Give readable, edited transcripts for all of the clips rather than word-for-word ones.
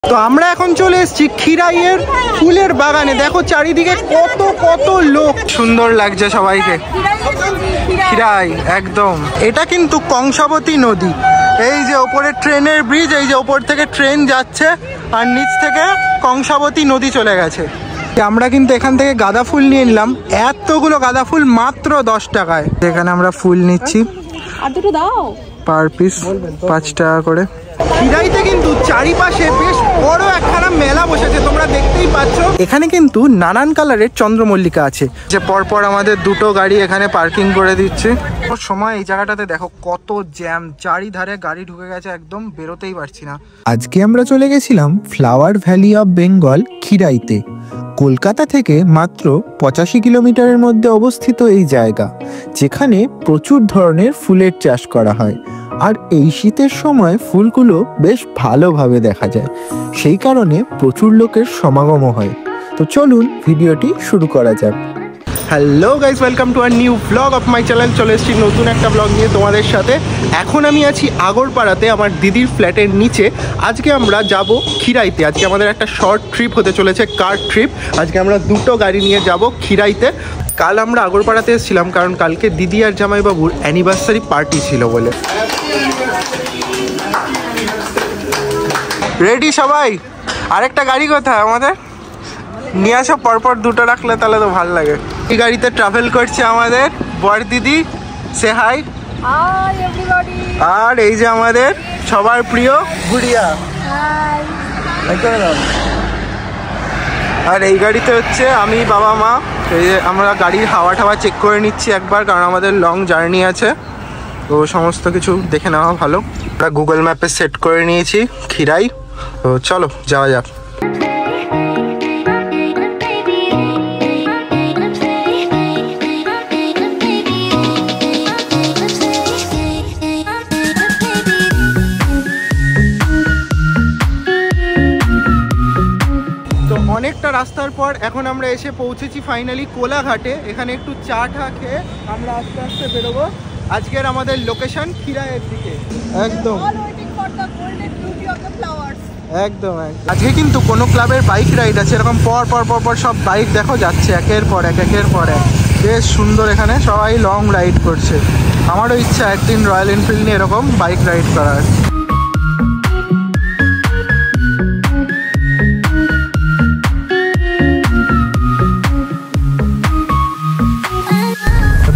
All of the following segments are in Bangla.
তো আমরা এখন চলে এসেছি খিরাইয়ের ফুলের বাগানে। দেখো চারিদিকে কত কত লোক, সুন্দর লাগছে সবাইকে। খিরাই একদম, এটা কিন্তু কংসাবতী নদী। এই যে ওপরে ট্রেনের ব্রিজ, এই যে ওপর থেকে ট্রেন যাচ্ছে আর নিচ থেকে কংসাবতী নদী চলে গেছে। আমরা কিন্তু এখান থেকে গাঁদা ফুল নিয়ে নিলাম, এতগুলো গাঁদা ফুল মাত্র 10 টাকায়। এখানে আমরা ফুল নিচ্ছি, পার পিস 5 টাকা করে। খিরাইতে কিন্তু চারিপাশে বেশ বড় একখানা মেলা বসেছে, তোমরা দেখতেই পাচ্ছ। এখানে কিন্তু নানান কালারের চন্দ্রমল্লিকা আছে, যে পরপর আমাদের দুটো গাড়ি এখানে পার্কিং করে দিচ্ছে। সময় এই জায়গাটাতে দেখো কত জ্যাম, চারিধারে গাড়ি ঢুকে গেছে, একদম বেরোতেই পারছি না। আজকে আমরা চলে গেছিলাম ফ্লাওয়ার ভ্যালি অফ বেঙ্গল খিরাইতে। কলকাতা থেকে মাত্র 85 কিলোমিটারের মধ্যে অবস্থিত এই জায়গা, যেখানে প্রচুর ধরনের ফুলের চাষ করা হয়। আর এই শীতের সময় ফুলগুলো বেশ ভালোভাবে দেখা যায়, সেই কারণে প্রচুর লোকের সমাগমও হয়। তো চলুন ভিডিওটি শুরু করা যাক। Hello guys, welcome to our new blog of my channel. চলে এসেছি নতুন একটা ব্লগ নিয়ে তোমাদের সাথে। এখন আমি আছি আগরপাড়াতে, আমার দিদির ফ্ল্যাটের নিচে। আজকে আমরা যাব খিরাইতে। আজকে আমাদের একটা শর্ট ট্রিপ হতে চলেছে, কার ট্রিপ। আজকে আমরা দুটো গাড়ি নিয়ে যাব খিরাইতে। কাল আমরা আগরপাড়াতে এসেছিলাম কারণ কালকে দিদি আর জামাইবাবুর অ্যানিভার্সারি পার্টি ছিল বলে। রেডি সবাই? আরেকটা গাড়ি কোথায় আমাদের? নিয়ে আসো, পরপর দুটো রাখলে তাহলে তো ভালো লাগে। এই গাড়িতে ট্রাভেল করছে আমাদের বর দিদি, সে হাই। আর এই যে আমাদের সবার প্রিয় গুড়িয়া। আর এই গাড়িতে হচ্ছে আমি, বাবা, মা। এই যে আমরা গাড়ির হাওয়া টাওয়া চেক করে নিচ্ছি একবার, কারণ আমাদের লং জার্নি আছে, তো সমস্ত কিছু দেখে নেওয়া ভালো। আমরা গুগল ম্যাপে সেট করে নিয়েছি খিরাই, তো চলো যাওয়া যাক। অনেকটা রাস্তার পর এখন আমরা এসে পৌঁছেছি ফাইনালি কোলাঘাটে। এখানে একটু চা টা খেয়ে আমরা আস্তে আস্তে বেরোবো। আজকের আমাদের লোকেশন খিরাইয়ের দিকে একদম একদম। আজকে কিন্তু কোনো ক্লাবের বাইক রাইড আছে, এরকম পর পর পর পর সব বাইক দেখো যাচ্ছে একের পর এক একের পর এক। বেশ সুন্দর, এখানে সবাই লং রাইড করছে। আমারও ইচ্ছা একদিন রয়্যাল এনফিল্ড নিয়ে এরকম বাইক রাইড করার।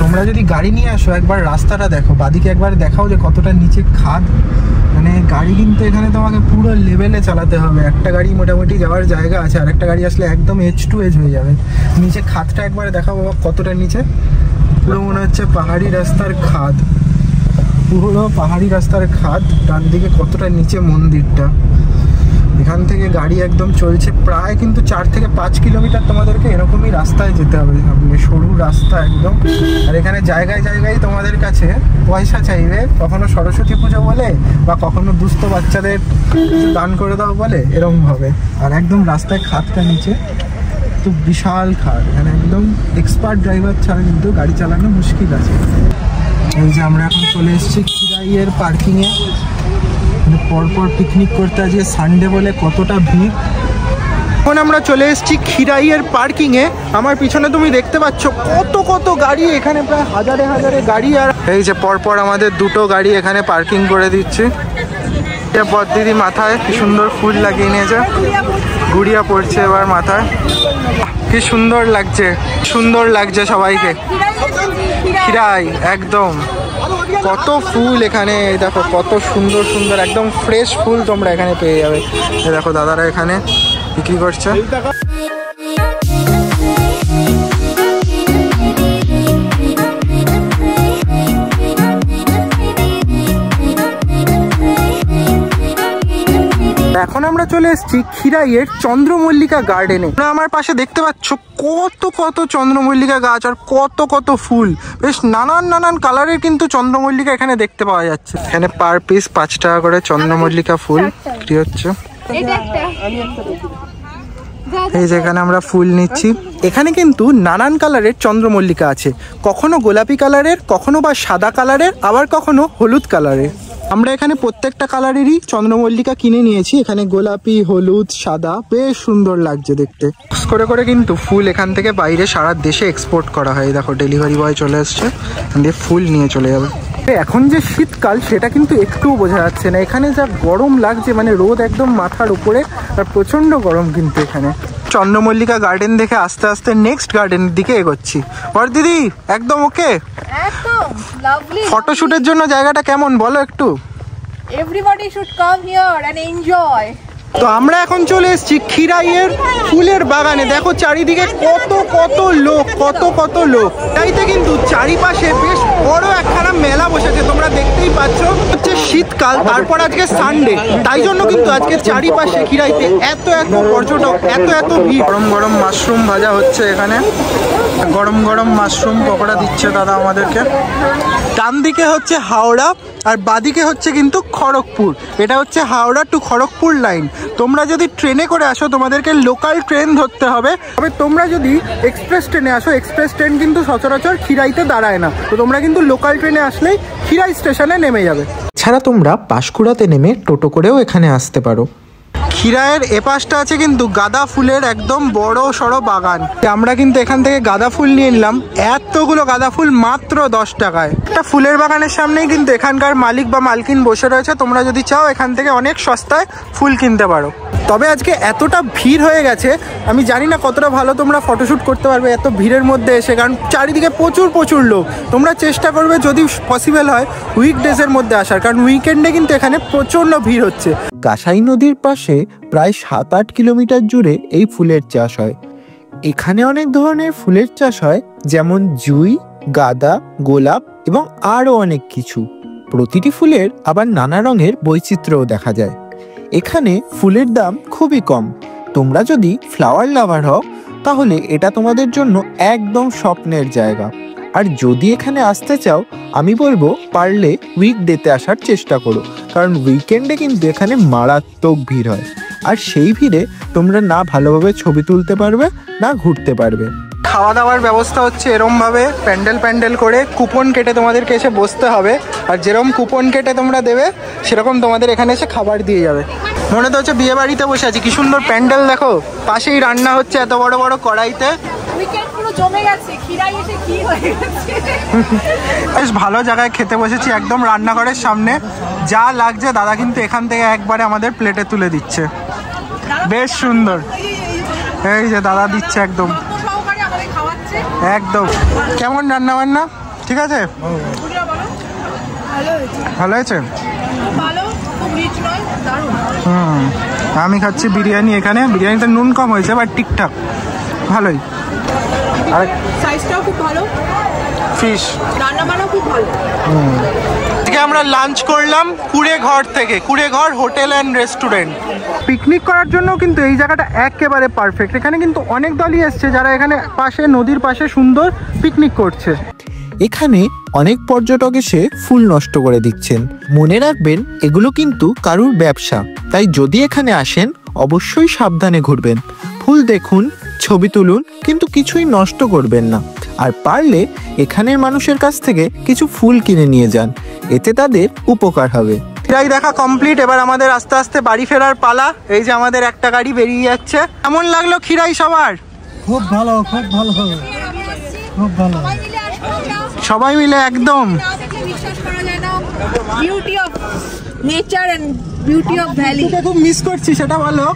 তোমরা যদি গাড়ি নিয়ে আসো, একবার রাস্তাটা দেখো, বাদিকে একবার দেখাও যে কতটা নিচে খাদ। মানে গাড়ি কিন্তু এখানে তোমাকে পুরো লেভেলে চালাতে হবে। একটা গাড়ি মোটামুটি যাওয়ার জায়গা আছে, আর একটা গাড়ি আসলে একদম এজ টু এজ হয়ে যাবে। নিচে খাদটা একবার দেখাও বাবা, কতটা নিচে। পুরো মনে হচ্ছে পাহাড়ি রাস্তার খাদ, পুরো পাহাড়ি রাস্তার খাদ। ডান দিকে কতটা নিচে মন্দিরটা। এখান থেকে গাড়ি একদম চলছে প্রায় কিন্তু 4 থেকে 5 কিলোমিটার তোমাদেরকে এরকমই রাস্তায় যেতে হবে, সরু রাস্তা একদম। আর এখানে জায়গায় জায়গায় তোমাদের কাছে পয়সা চাইবে, কখনো সরস্বতী পুজো বলে বা কখনো দুস্থ বাচ্চাদের দান করে দাও বলে, এরকম হবে। আর একদম রাস্তায় খাদটা নিচে, তো বিশাল খাদ। এখানে একদম এক্সপার্ট ড্রাইভার ছাড়া কিন্তু গাড়ি চালানো মুশকিল আছে। এই যে আমরা এখন চলে এসেছি খিরাইয়ের পার্কিংয়ে। পরপর পিকনিক করতে, আজকে সানডে বলে কতটা ভিড়। এখন আমরা চলে এসেছি খিরাইয়ের পার্কিংয়ে। আমার পিছনে তুমি দেখতে পাচ্ছ কত কত গাড়ি, এখানে প্রায় হাজারে হাজারে গাড়ি। আর এই যে পরপর আমাদের দুটো গাড়ি এখানে পার্কিং করে দিচ্ছি। বর দিদি মাথায় কি সুন্দর ফুল লাগিয়ে নিয়েছে, গুড়িয়া পড়ছে এবার মাথায়। কি সুন্দর লাগছে, সুন্দর লাগছে সবাইকে। খিরাই একদম, কত ফুল এখানে দেখো, কত সুন্দর সুন্দর একদম ফ্রেশ ফুল তোমরা এখানে পেয়ে যাবে। দেখো দাদারা এখানে বিক্রি করছে। এখন আমরা চলে এসেছি খিরাইয়ের চন্দ্রমল্লিকা গার্ডেনে। আমার পাশে দেখতে পাচ্ছ কত কত চন্দ্রমল্লিকা গাছ আর কত কত ফুল। বেশ নানান নানান কালারের কিন্তু চন্দ্রমল্লিকা এখানে দেখতে পাওয়া যাচ্ছে। এখানে পার পিস 5 টাকা করে চন্দ্রমল্লিকা ফুল বিক্রি হচ্ছে। এই যেখানে আমরা ফুল নিচ্ছি। এখানে কিন্তু নানান কালারের চন্দ্রমল্লিকা আছে, কখনো গোলাপি কালারের, কখনো বা সাদা কালারের, আবার কখনো হলুদ কালারের। আমরা এখানে প্রত্যেকটা কালারেরই চন্দ্রমল্লিকা কিনে নিয়েছি। এখানে গোলাপি, হলুদ, সাদা, বেশ সুন্দর লাগছে দেখতে। করে করে কিন্তু ফুল এখান থেকে বাইরে সারা দেশে এক্সপোর্ট করা হয়। দেখো ডেলিভারি বয় চলে এসছে, দিয়ে ফুল নিয়ে চলে যাবে। এখন যে শীতকাল সেটা কিন্তু একটুও বোঝা যাচ্ছে না। এখানে যা গরম লাগছে, মানে রোদ একদম মাথার উপরে, আর প্রচন্ড গরম কিন্তু এখানে। চন্দ্রমল্লিকা গার্ডেন দেখে আস্তে আস্তে নেক্সট গার্ডেনের দিকে এগোচ্ছি। বড় দিদি একদম ওকে? একদম লাভলি। ফটোশুটের জন্য জায়গাটা কেমন বলো একটু? Everybody should come here and enjoy. তো আমরা এখন চলে এসেছি খিরাইয়ের ফুলের বাগানে। দেখো চারিদিকে কত কত লোক, কত কত লোক। তাইতে কিন্তু চারিপাশে বেশ বড় একখানা মেলা বসেছে, তোমরা দেখতেই পাচ্ছ। হচ্ছে শীতকাল, তারপর আজকে সানডে, তাই জন্য কিন্তু আজকে চারিপাশে খিরাইতে এত এত পর্যটক, এত এত ভিড়। গরম গরম মাশরুম ভাজা হচ্ছে এখানে, গরম গরম মাশরুম পকোড়া দিচ্ছে দাদা আমাদেরকে। ডান দিকে হচ্ছে হাওড়া আর বাদিকে হচ্ছে কিন্তু খড়গপুর। এটা হচ্ছে হাওড়া টু খড়গপুর লাইন। তোমরা যদি ট্রেনে করে আসো তোমাদেরকে লোকাল ট্রেন ধরতে হবে। তবে তোমরা যদি এক্সপ্রেস ট্রেনে আসো, এক্সপ্রেস ট্রেন কিন্তু সচরাচর খিরাইতে দাঁড়ায় না। তো তোমরা কিন্তু লোকাল ট্রেনে আসলেই খিরাই স্টেশনে নেমে যাবে। ছাড়া তোমরা পাঁশকুড়াতে নেমে টোটো করেও এখানে আসতে পারো। খিরাইয়ের এপাশটা আছে কিন্তু গাঁদা ফুলের একদম বড় সড়ো বাগান। আমরা কিন্তু এখান থেকে গাঁদা ফুল নিয়ে নিলাম। এতগুলো গাঁদা ফুল মাত্র 10 টাকায়। একটা ফুলের বাগানের সামনেই কিন্তু এখানকার মালিক বা মালকিন বসে রয়েছে। তোমরা যদি চাও এখান থেকে অনেক সস্তায় ফুল কিনতে পারো। তবে আজকে এতটা ভিড় হয়ে গেছে, আমি জানি না কতটা ভালো তোমরা ফটোশ্যুট করতে পারবে এত ভিড়ের মধ্যে এসে, কারণ চারিদিকে প্রচুর প্রচুর লোক। তোমরা চেষ্টা করবে যদি পসিবল হয় উইকডেজের মধ্যে আসার, কারণ উইকেন্ডে কিন্তু এখানে প্রচণ্ড ভিড় হচ্ছে। কাঁসাই নদীর পাশে প্রায় 7-8 কিলোমিটার জুড়ে এই ফুলের চাষ হয়। এখানে অনেক ধরনের ফুলের চাষ হয়, যেমন জুঁই, গাঁদা, গোলাপ এবং আরও অনেক কিছু। প্রতিটি ফুলের আবার নানা রঙের বৈচিত্র্যও দেখা যায়। এখানে ফুলের দাম খুবই কম। তোমরা যদি ফ্লাওয়ার লাভার হও তাহলে এটা তোমাদের জন্য একদম স্বপ্নের জায়গা। আর যদি এখানে আসতে চাও, আমি বলবো পারলে উইকডেতে আসার চেষ্টা করো, কারণ উইকেন্ডে কিন্তু এখানে মারাত্মক ভিড় হয়। আর সেই ভিড়ে তোমরা না ভালোভাবে ছবি তুলতে পারবে, না ঘুরতে পারবে। খাওয়া দাওয়ার ব্যবস্থা হচ্ছে এরমভাবে প্যান্ডেল প্যান্ডেল করে কুপন কেটে তোমাদেরকে এসে বসতে হবে। আর যেরকম কুপন কেটে তোমরা দেবে সেরকম তোমাদের এখানে এসে খাবার দিয়ে যাবে। মনে তো হচ্ছে বিয়ে বাড়িতে বসে আছি। কি সুন্দর প্যান্ডেল দেখো, পাশেই রান্না হচ্ছে এত বড় বড় কড়াইতে। বেশ ভালো জায়গায় খেতে বসেছি, একদম রান্নাঘরের সামনে। যা লাগছে দাদা কিন্তু এখান থেকে একবারে আমাদের প্লেটে তুলে দিচ্ছে। বেশ সুন্দর, এই যে দাদা দিচ্ছে একদম একদম। কেমন রান্না বান্না? ঠিক আছে, ভালো হয়েছে। আমি খাচ্ছি বিরিয়ানি। এখানে বিরিয়ানিতে নুন কম হয়েছে, বাট ঠিকঠাক ভালোই। আর সাইজটাও খুব ভালো, ফিশ রান্না বান্না খুব ভালো। আজকে আমরা লাঞ্চ করলাম কুড়েঘর থেকে। কুড়েঘর হোটেল অ্যান্ড রেস্টুরেন্ট। পিকনিক করার জন্য কিন্তু এই জায়গাটা একেবারে পারফেক্ট। এখানে কিন্তু অনেক দলই এসছে যারা এখানে পাশে নদীর পাশে সুন্দর পিকনিক করছে। এখানে অনেক পর্যটক এসে ফুল নষ্ট করে দিচ্ছেন। মনে রাখবেন এগুলো কিন্তু কারুর ব্যবসা, তাই যদি এখানে আসেন অবশ্যই সাবধানে ঘুরবেন। ফুল দেখুন, ছবি তুলুন, কিন্তু কিছুই নষ্ট করবেন না। আর পারলে এখানের মানুষের কাছ থেকে কিছু ফুল কিনে নিয়ে যান, এতে তাদের উপকার হবে। খিরাই দেখা কমপ্লিট। এবার আমাদের আস্তে আস্তে বাড়ি ফেরার পালা। এই যে আমাদের একটা গাড়ি বেরিয়ে যাচ্ছে। কেমন লাগলো খিরাই সবার? খুব ভালো, খুব ভালো, খুব ভালো। সবাই মিলে একদম বিশ্বাস করা যায় না। Beauty of nature and beauty of valley. খুব মিস করছি, সেটা বলো।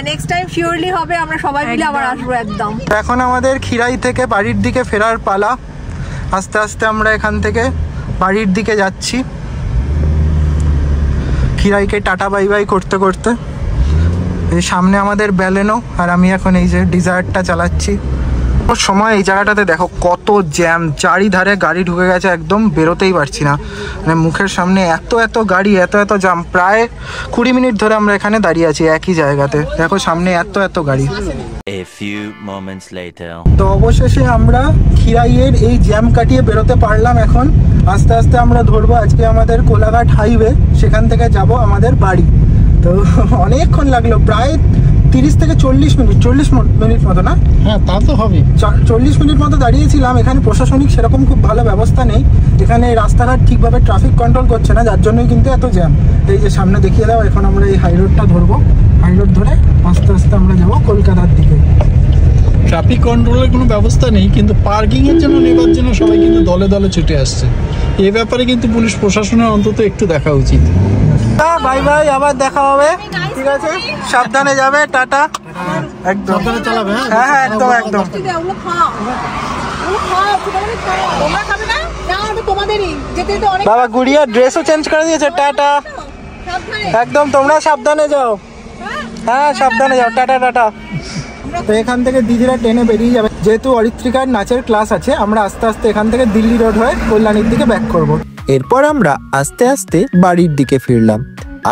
নেক্সট টাইম শিওরলি হবে, আমরা সবাই মিলে আবার আসবো একদম। এখন আমাদের খিরাই থেকে বাড়ির দিকে ফেরার পালা। আস্তে আস্তে আমরা এখান থেকে বাড়ির দিকে যাচ্ছি, খিরাইকে টাটা বাই বাই করতে করতে। এই সামনে আমাদের ব্যালেনো, আর আমি এখন এই যে ডিজায়ারটা চালাচ্ছি। সময় এই জায়গাটাতে দেখো কত জ্যাম, চারিধারে গাড়ি ঢুকে গেছে, একদম বেরোতেই পারছি না। মানে মুখের সামনে এত এত গাড়ি, এত এত জ্যাম। প্রায় 20 মিনিট ধরে আমরা এখানে দাঁড়িয়ে আছি একই জায়গাতে। দেখো সামনে এত এত গাড়ি। তো অবশেষে আমরা খিরাইয়ের এই জ্যাম কাটিয়ে বেরোতে পারলাম। এখন আস্তে আস্তে আমরা ধরবো আজকে আমাদের কোলাঘাট হাইওয়ে, সেখান থেকে যাব আমাদের বাড়ি। তো অনেকক্ষণ লাগলো, প্রায় 30 থেকে 40 মিনিট মতো না? হ্যাঁ, তা তো হবে। 40 মিনিট মতো দাঁড়িয়েছিলাম। এখানে প্রশাসনিক সেরকম খুব ভালো ব্যবস্থা নেই। এখানে রাস্তাঘাট ঠিকভাবে ট্রাফিক কন্ট্রোল করছে না, যার জন্যই কিন্তু এত জ্যাম। এই যে সামনে দেখিয়ে দাও, এখন আমরা এই হাই রোডটা ধরবো। হাই রোড ধরে আস্তে আস্তে আমরা যাবো কলকাতার দিকে। ট্রাফিক কন্ট্রোলের কোনো ব্যবস্থা নেই, কিন্তু পার্কিং এর জন্য নেবার জন্য সবাই কিন্তু দলে দলে ছুটে আসছে। এ ব্যাপারে কিন্তু পুলিশ প্রশাসনের অন্তত একটু দেখা উচিত। বাই বাই, আবার দেখা হবে। ঠিক আছে, সাবধানে যাবে, টাটা। একদম সাবধানে চালাবে। হ্যাঁ হ্যাঁ, একদম একদম। ওগুলো খাও, ওগুলো খাও, ছোটবেলায় খাও। তোমরা খাবে না? না, ওটা তোমাদেরই। যেতে যেতে অনেক বাবা গুড়িয়া ড্রেসও চেঞ্জ করে দিয়েছে। টাটা। সাবধানে। একদম, তোমরা সাবধানে যাও। হ্যাঁ সাবধানে যাও, টাটা টাটা। তো এখান থেকে দিদিরা ট্রেনে বেরিয়ে যাবে। যেহেতু অরিত্রিকার নাচের ক্লাস আছে, আমরা আস্তে আস্তে এখান থেকে দিল্লি রোড হয়ে কল্যাণীর দিকে ব্যাক করব। এরপর আমরা আস্তে আস্তে বাড়ির দিকে ফিরলাম।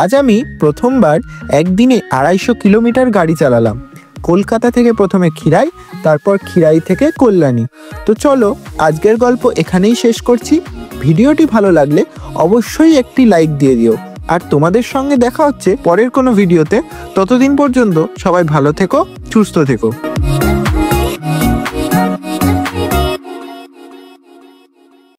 আজ আমি প্রথমবার একদিনে 250 কিলোমিটার গাড়ি চালালাম। কলকাতা থেকে প্রথমে খিরাই, তারপর খিরাই থেকে কল্যাণী। তো চলো, আজকের গল্প এখানেই শেষ করছি। ভিডিওটি ভালো লাগলে অবশ্যই একটি লাইক দিয়ে দিও। আর তোমাদের সঙ্গে দেখা হচ্ছে পরের কোনো ভিডিওতে। ততদিন পর্যন্ত সবাই ভালো থেকো, সুস্থ থেকো।